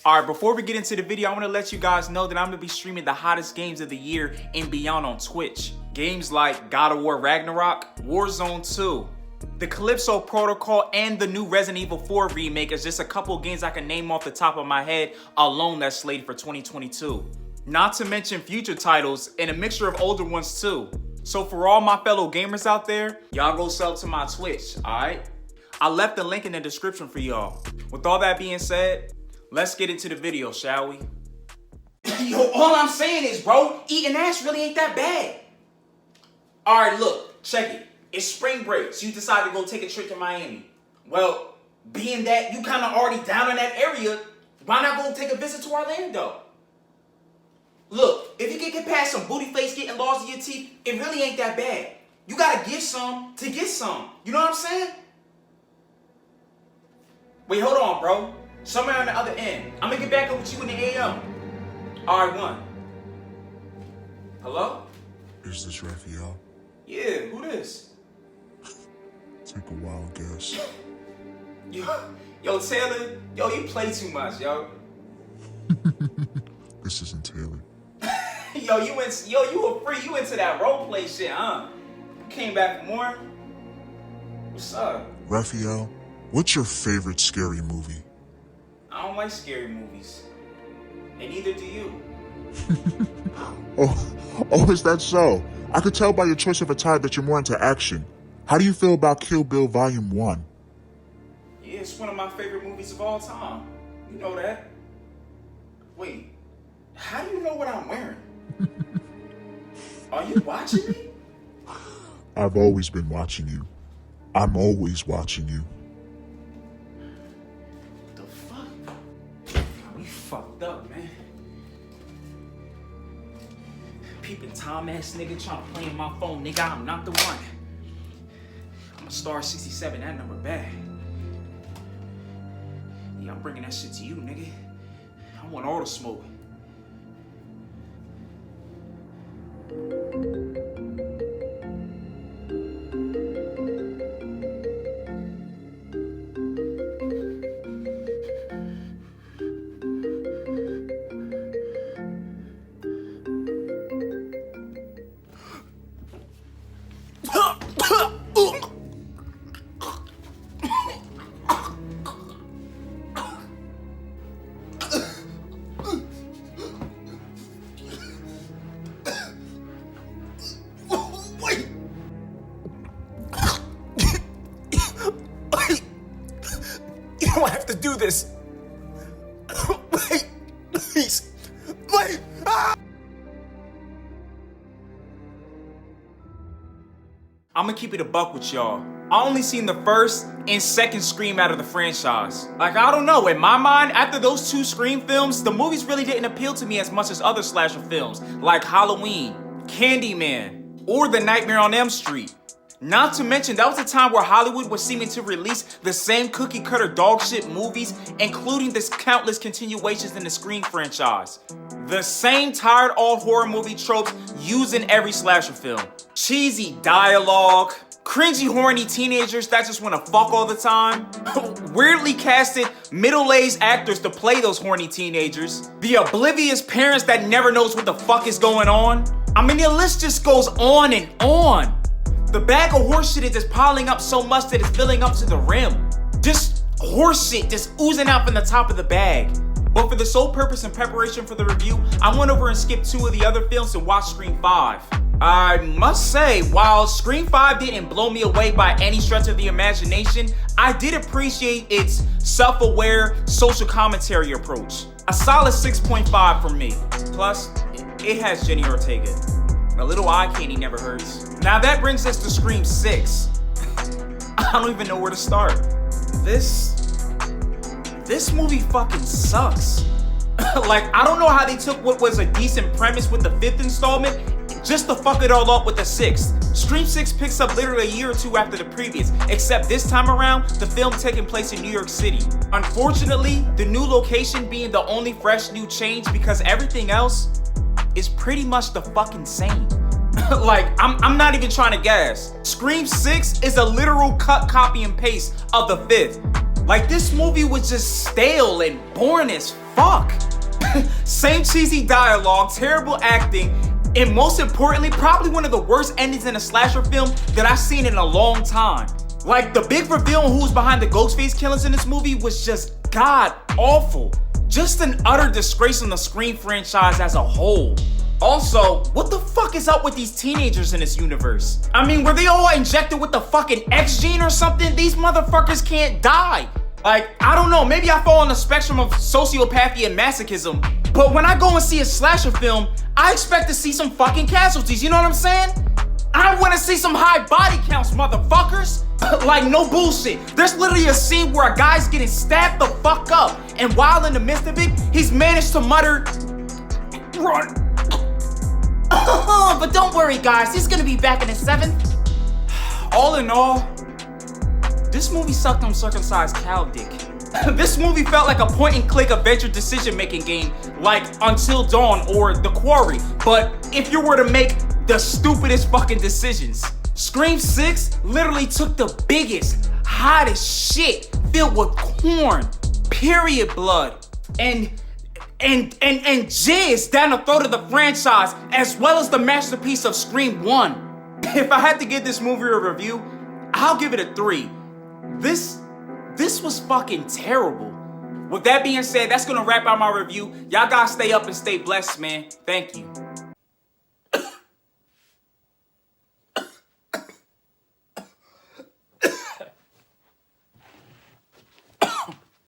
Alright, before we get into the video, I want to let you guys know that I'm going to be streaming the hottest games of the year and beyond on Twitch. Games like God of War Ragnarok, Warzone 2, the Calypso Protocol, and the new Resident Evil 4 remake is just a couple of games I can name off the top of my head alone that's slated for 2022. Not to mention future titles and a mixture of older ones too. So for all my fellow gamers out there, y'all go sub to my Twitch, alright? I left the link in the description for y'all. With all that being said, let's get into the video, shall we? Yo, all I'm saying is, bro, eating ass really ain't that bad. Alright, look, check it. It's spring break, so you decide to go take a trip to Miami. Well, being that you kind of already down in that area, why not go take a visit to Orlando? Look, if you can get past some booty face getting lost in your teeth, it really ain't that bad. You gotta give some to get some. You know what I'm saying? Wait, hold on, bro. Somewhere on the other end. I'm gonna get back up with you in the AM. Alright, one. Hello? Is this Raphael? Yeah, who this? Take a wild guess. Yo, Taylor, yo, you play too much, yo. This isn't Taylor. You a free, you into that role play shit, huh? You came back for more? What's up? Raphael, what's your favorite scary movie? I don't like scary movies. And neither do you. Oh, is that so? I could tell by your choice of attire that you're more into action. How do you feel about Kill Bill Volume 1? Yeah, it's one of my favorite movies of all time. You know that. Wait, how do you know what I'm wearing? Are you watching me? I've always been watching you. I'm always watching you. The fuck? We fucked up, man. Peeping Tom ass nigga trying to play in my phone, nigga. I'm not the one. I'm a star 67, that number bad. Yeah, I'm bringing that shit to you, nigga. I want all the smoke. You don't have to do this. Wait, please. Wait. Ah! I'm gonna keep it a buck with y'all. I only seen the first and second Scream out of the franchise. Like, I don't know, in my mind, after those two Scream films, the movies really didn't appeal to me as much as other slasher films, like Halloween, Candyman, or The Nightmare on Elm Street. Not to mention, that was a time where Hollywood was seeming to release the same cookie cutter dog shit movies, including this countless continuations in the Scream franchise. The same tired old horror movie tropes used in every slasher film. Cheesy dialogue, cringy horny teenagers that just wanna fuck all the time, weirdly casted middle-aged actors to play those horny teenagers, the oblivious parents that never knows what the fuck is going on. I mean, the list just goes on and on. The bag of horse shit is just piling up so much that it's filling up to the rim. Just horse shit just oozing out from the top of the bag. But for the sole purpose and preparation for the review, I went over and skipped 2 of the other films and watched Scream 5. I must say, while Scream 5 didn't blow me away by any stretch of the imagination, I did appreciate its self-aware social commentary approach. A solid 6.5 from me. Plus, it has Jenny Ortega. A little eye candy never hurts. Now that brings us to Scream 6. I don't even know where to start. This movie fucking sucks. Like, I don't know how they took what was a decent premise with the 5th installment just to fuck it all up with the 6th. Scream 6 picks up literally a year or 2 after the previous, except this time around, the film taking place in New York City. Unfortunately, the new location being the only fresh new change because everything else is pretty much the fucking same. Like, I'm not even trying to gas. Scream 6 is a literal cut, copy, and paste of the 5th. Like, this movie was just stale and boring as fuck? Same cheesy dialogue, terrible acting, and most importantly, probably one of the worst endings in a slasher film that I've seen in a long time. Like, the big reveal on who's behind the Ghostface killings in this movie was just god awful. Just an utter disgrace on the Scream franchise as a whole. Also, what the fuck is up with these teenagers in this universe? I mean, were they all injected with the fucking X gene or something? These motherfuckers can't die. Like, I don't know, maybe I fall on the spectrum of sociopathy and masochism, but when I go and see a slasher film, I expect to see some fucking casualties, you know what I'm saying? I wanna see some high body counts, motherfuckers! Like, no bullshit. There's literally a scene where a guy's getting stabbed the fuck up, and while in the midst of it, he's managed to mutter, "Run." But don't worry, guys, he's gonna be back in a 7th. All in all, this movie sucked uncircumcised cow dick. This movie felt like a point-and-click adventure decision-making game, like Until Dawn or The Quarry, but if you were to make the stupidest fucking decisions. Scream 6 literally took the biggest, hottest shit filled with corn, period blood, and jizz down the throat of the franchise, as well as the masterpiece of Scream 1. If I had to give this movie a review, I'll give it a 3. This was fucking terrible. With that being said, that's gonna wrap out my review. Y'all gotta stay up and stay blessed, man. Thank you.